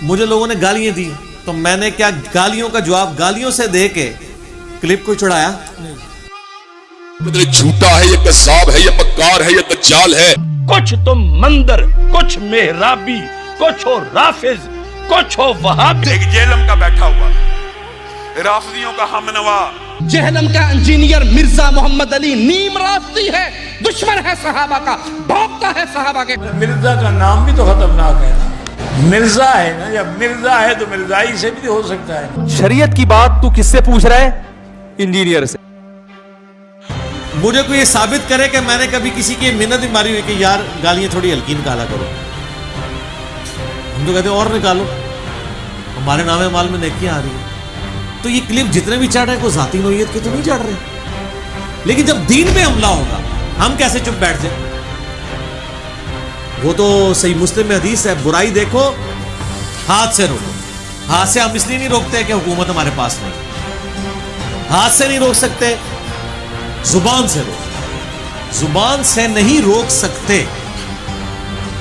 مجھے لوگوں نے گالیاں دی تو میں نے کیا گالیوں کا جواب گالیوں سے دے کے کلپ کو چڑھایا؟ جھوٹا ہے یہ کذاب ہے یہ مکار ہے یہ دجال ہے. کچھ تم مندر، کچھ محرابی، کچھ ہو رافض، کچھ ہو وہابی. ایک جہلم کا بیٹھا ہوا رافضیوں کا ہم نوا. جہنم کا انجینئر مرزا محمد علی نیم رافضی ہے، دشمن ہے صحابہ کا، بھوکتا ہے صحابہ کے. مرزا کا نام بھی تو خطرناک ہے نا. مرزا ہے نا، جب مرزا ہے تو مرزائی سے بھی ہو سکتا ہے. شریعت کی بات تو کس سے پوچھ رہا ہے؟ انجینئر سے. مجھے کوئی یہ ثابت کرے کہ میں نے کبھی کسی کی منت ماری ہوئی کہ یار گالیاں تھوڑی ہلکی نکالا کرو. ہم تو کہتے ہیں اور نکالو، ہمارے نام مال میں نیکیاں آ رہی ہیں. تو یہ کلپ جتنے بھی چڑھ رہے ہیں کوئی ذاتی نوعیت کے تو نہیں چڑھ رہے، لیکن جب دین پہ حملہ ہوگا ہم کیسے چپ بیٹھ جائیں؟ وہ تو صحیح مسلم میں حدیث ہے، برائی دیکھو ہاتھ سے روکو. ہاتھ سے ہم اس لیے نہیں روکتے کہ حکومت ہمارے پاس نہیں، ہاتھ سے نہیں روک سکتے، زبان سے روک. زبان سے نہیں روک سکتے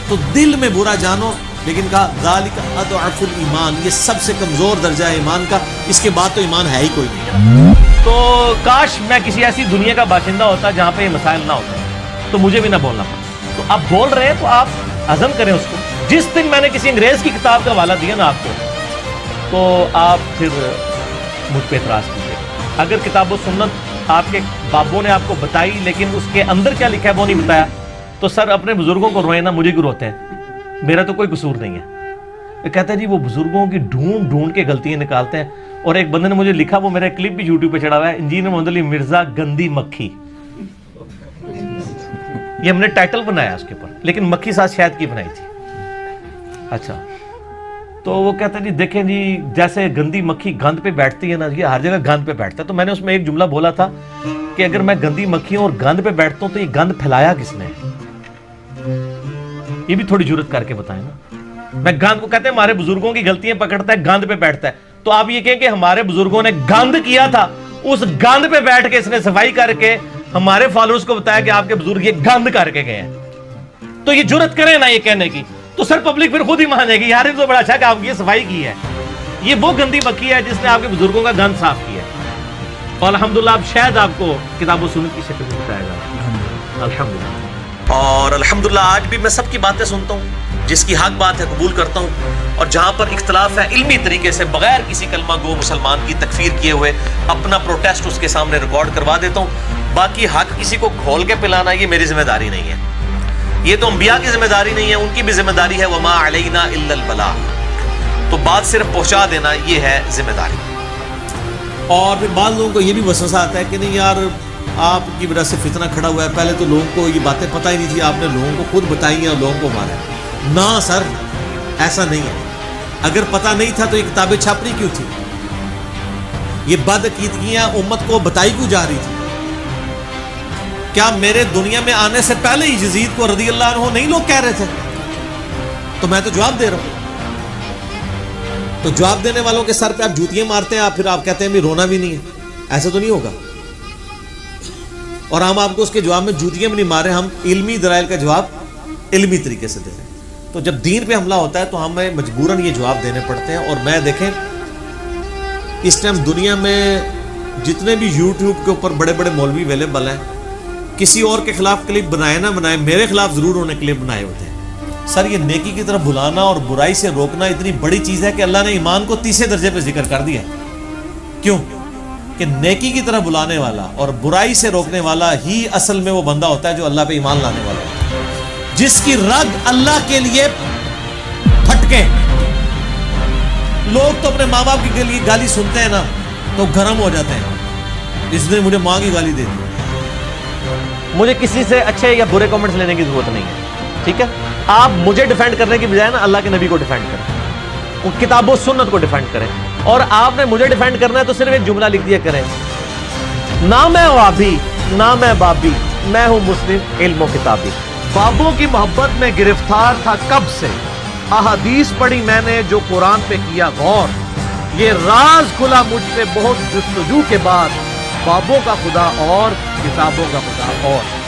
تو دل میں برا جانو، لیکن کہا ذالک اضعف الایمان، یہ سب سے کمزور درجہ ہے ایمان کا، اس کے بعد تو ایمان ہے ہی کوئی نہیں. تو کاش میں کسی ایسی دنیا کا باشندہ ہوتا جہاں پہ یہ مسائل نہ ہوتے تو مجھے بھی نہ بولنا پڑتا. تو آپ بول رہے ہیں تو آپ ہضم کریں اس کو. جس دن میں نے کسی انگریز کی کتاب کا حوالہ دیا نا آپ کو، تو آپ پھر مجھ پہ اعتراض کیجیے. اگر کتاب و سنت آپ کے بابوں نے آپ کو بتائی لیکن اس کے اندر کیا لکھا ہے وہ نہیں بتایا، تو سر اپنے بزرگوں کو روئیں نا، مجھے کیوں روتے ہیں؟ میرا تو کوئی قصور نہیں ہے. کہتا ہے جی وہ بزرگوں کی ڈھونڈ ڈھونڈ کے غلطیاں نکالتے ہیں. اور ایک بندے نے مجھے لکھا، وہ میرا کلپ بھی یوٹیوب پہ چڑھا ہوا ہے، انجینئر محمد علی مرزا گندی مکھی. یہ ہم نے ٹائٹل بنایا اس کے اوپر، لیکن مکھی ساتھ شہد کی بنائی تھی. اچھا تو وہ کہتا ہے جی دیکھیں جی جیسے گندی مکھی گند پہ بیٹھتی ہے نا، یہ ہر جگہ گند پہ بیٹھتا ہے. تو میں نے اس میں ایک جملہ بولا تھا کہ اگر میں گندی مکھی ہوں اور گند پہ بیٹھتا ہوں تو یہ گند پھیلایا کس نے؟ یہ بھی تھوڑی جرت کر کے بتائیں نا. میں گند کو کہتے ہیں ہمارے بزرگوں کی غلطیاں پکڑتا ہے، گند پہ بیٹھتا ہے. تو آپ یہ کہیں کہ ہمارے بزرگوں نے گند کیا تھا، اس گند پہ بیٹھ کے اس نے صفائی کر کے ہمارے فالوورز کو بتایا کہ آپ کے بزرگ یہ گند کر کے گئے ہیں. تو یہ جرت کریں نا یہ کہنے کی، تو سر پبلک پھر خود ہی مانے گی یار یہ تو بڑا اچھا کہ آپ کی یہ صفائی کی ہے. یہ وہ گندی مکھی ہے جس نے آپ کے بزرگوں کا گند صاف کیا ہے. اور الحمدللہ اب شاید آپ کو کتاب و سنت کی شکل میں بتایا گا الحمدللہ. اور الحمدللہ آج بھی میں سب کی باتیں سنتا ہوں، جس کی حق بات ہے قبول کرتا ہوں، اور جہاں پر اختلاف ہے علمی طریقے سے بغیر کسی کلمہ گو مسلمان کی تکفیر کیے ہوئے اپنا پروٹیسٹ اس کے سامنے ریکارڈ کروا دیتا ہوں. باقی حق کسی کو کھول کے پلانا یہ میری ذمہ داری نہیں ہے، یہ تو انبیاء کی ذمہ داری نہیں ہے، ان کی بھی ذمہ داری ہے وما علینا الا البلاغ. تو بات صرف پہنچا دینا یہ ہے ذمہ داری. اور پھر بعض لوگوں کو یہ بھی وسوسہ آتا ہے کہ نہیں یار آپ کی وجہ سے فتنہ کھڑا ہوا ہے، پہلے تو لوگوں کو یہ باتیں پتہ ہی نہیں تھی، آپ نے لوگوں کو خود بتائی ہیں اور لوگوں کو مارا. نہ سر ایسا نہیں ہے. اگر پتہ نہیں تھا تو یہ کتابیں چھاپنی کیوں تھی؟ یہ بد عقیدگیاں امت کو بتائی کیوں جا رہی تھی؟ کیا میرے دنیا میں آنے سے پہلے ہی یزید کو رضی اللہ عنہ نہیں لوگ کہہ رہے تھے؟ تو میں تو جواب دے رہا ہوں. تو جواب دینے والوں کے سر پہ آپ جوتیاں مارتے ہیں، آپ پھر آپ کہتے ہیں بھی رونا بھی نہیں ہے. ایسا تو نہیں ہوگا. اور ہم آپ کو اس کے جواب میں جوتیاں بھی نہیں مار رہے، ہم علمی دلائل کا جواب علمی طریقے سے دے رہے ہیں. تو جب دین پہ حملہ ہوتا ہے تو ہمیں مجبوراً یہ جواب دینے پڑتے ہیں. اور میں دیکھیں اس ٹائم دنیا میں جتنے بھی یوٹیوب کے اوپر بڑے بڑے مولوی اویلیبل ہیں، کسی اور کے خلاف کلپ بنائے نہ بنائے، میرے خلاف ضرور انہیں کلپ بنائے ہوتے ہیں. سر یہ نیکی کی طرف بلانا اور برائی سے روکنا اتنی بڑی چیز ہے کہ اللہ نے ایمان کو تیسرے درجے پہ ذکر کر دیا. کیوں کہ نیکی کی طرف بلانے والا اور برائی سے روکنے والا ہی اصل میں وہ بندہ ہوتا ہے جو اللہ پہ ایمان لانے والا ہے، جس کی رگ اللہ کے لیے پھٹکے. لوگ تو اپنے ماں باپ کی لیے گالی سنتے ہیں نا تو گرم ہو جاتے ہیں، اس نے مجھے ماں کی گالی دے دی. مجھے کسی سے اچھے یا برے کمنٹس لینے کی ضرورت نہیں ہے، ٹھیک ہے؟ آپ مجھے ڈیفینڈ کرنے کی بجائے نا اللہ کے نبی کو ڈیفینڈ کریں، کتاب و سنت کو ڈیفینڈ کریں. اور آپ نے مجھے ڈیفینڈ کرنا ہے تو صرف ایک جملہ لکھ دیا کریں، نہ میں وابی نہ میں بابی، میں ہوں مسلم علم و کتابی. بابوں کی محبت میں گرفتار تھا کب سے، احادیث پڑھی میں نے جو قرآن پہ کیا غور، یہ راز کھلا مجھ پہ بہت جستجو کے بعد، بابوں کا خدا اور کتابوں کا خدا اور.